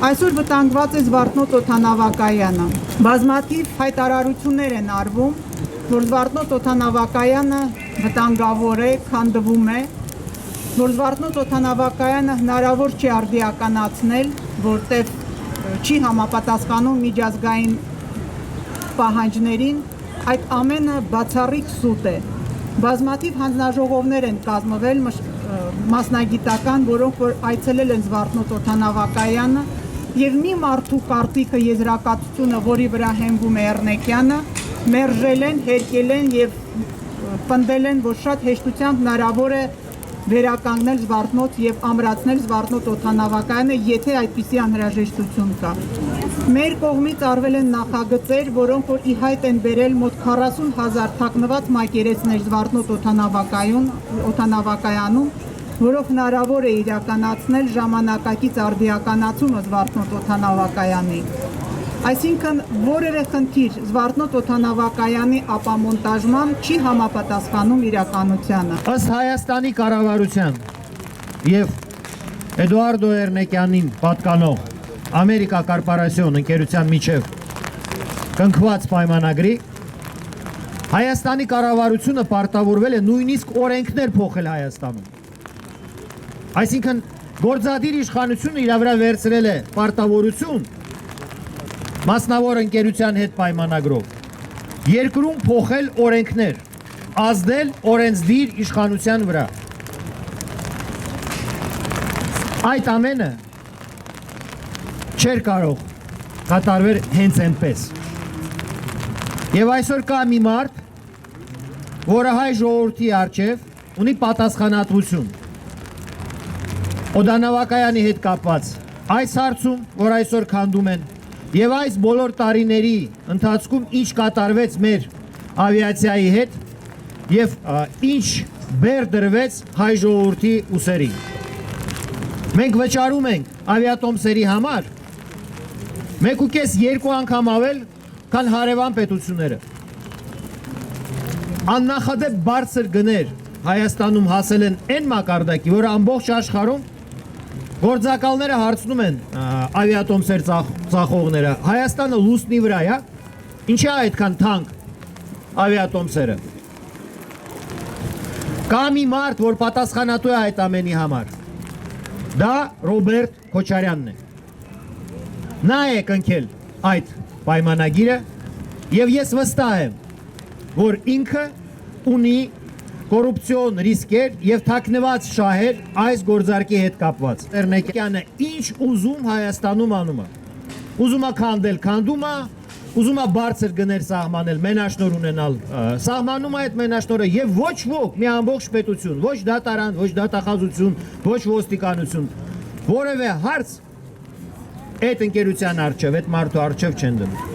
Այսօր վտանգված է Զվարթնոց օդանավակայանը։ Բազմաթիվ հայտարարություններ են արվում, որ Զվարթնոց օդանավակայանը վտանգավոր է, քանդվում է, որ Զվարթնոց օդանավակայանը հնարավոր չի արդիականացնել, որտեղ չի համապատասխանում միջազգային պահանջներին, այդ ամենը բացառիկ սուտ է։ Բազմաթիվ հանձնաժողովներ են կազմվել մասնագիտական, որոնք որ այցելել են Զվարթնոց օդանավակայանը եւ մի մարդու կարտիքը եզրակացությունը, որի վրա հենվում է Էռնեկյանը, մերժել են, հերկել են եւ պնդել են, որ շատ հեշտությամբ հնարավոր է վերականգնել Զվարթնոց եւ ամրացնել Զվարթնոց օդանավակայանը, եթե այդպիսի անհրաժեշտություն կա։ Մեր կողմից արվել են նախագծեր, որոնք որ ի հայտ են բերել մոտ 40,000 թաքնված մակերեսներ Զվարթնոց օդանավակայանում, որով հնարավոր է իրականացնել ժամանակակից արդիականացումը Զվարթնոց օդանավակայանի։ Այսինքն որևէ խնդիր Զվարթնոց օդանավակայանի ապամոնտաժման չի համապատասխանում իրականությանը։ Ըստ Հայաստանի կառավարության եւ Էդուարդո Էռնեկյանին պատկանող Ամերիկա կորպորացիոն ընկերության միջև կնքված պայմանագրի Հայաստանի կառավարությունը պարտավորվել է նույնիսկ օրենքներ փոխել Հայաստանում։ Այսինքն գործադիր իշխանությունը իր վրա վերցրել է պարտավորություն մասնավոր ընկերության հետ պայմանագրով երկրում փոխել օրենքներ, ազդել օրենսդիր իշխանության վրա։ Այդ ամենը չէր կարող կատարվել հենց այնպես։ Եվ այսօր կա մի մարդ, որը հայ ժողովրդի առջև ունի պատասխանատվություն օդանավակայանի հետ կապված այս հարցում, որ այսօր քանդում են, եւ այս բոլոր տարիների ընթացքում ինչ կատարվեց մեր ավիացիայի հետ եւ ինչ բեր դրվեց հայ ժողովրդի ուսերին։ Մենք վճարում ենք ավիատոմսերի համար 1.5-2 անգամ ավել, քան հարևան պետությունները։ Աննախադեպ բարձր գներ Հայաստանում հասել են այն մակարդակի, որ ամբողջ աշխարհում գործակալները հարցնում են ավիատոմսեր ծախողները, Հայաստանը լուսնի վրա է, ինչի է այդքան թանկ ավիատոմսերը։ Կա մի մարդ, որ պատասխանատու է այդ ամենի համար։ Դա Ռոբերտ Քոչարյանն է։ Նա է կնքել այդ պայմանագիրը եւ ես վստահ եմ, որ ինքը ունի կոռուպցիոն ռիսկեր եւ թաքնված շահեր այս գործարքի հետ կապված։ Էռնեկյանը ինչ ուզում Հայաստանում անում է։ Ուզում է քանդել, քանդում է, ուզում է բարձր գներ սահմանել, մենաշնոր ունենալ, սահմանում է այդ մենաշնորը եւ ոչ ոք, մի ամբողջ պետություն, ոչ դատարան, ոչ դատախազություն, ոչ ոստիկանություն, որևէ հարց այդ ընկերության առջև, այդ մարդու առջև չեն դնում։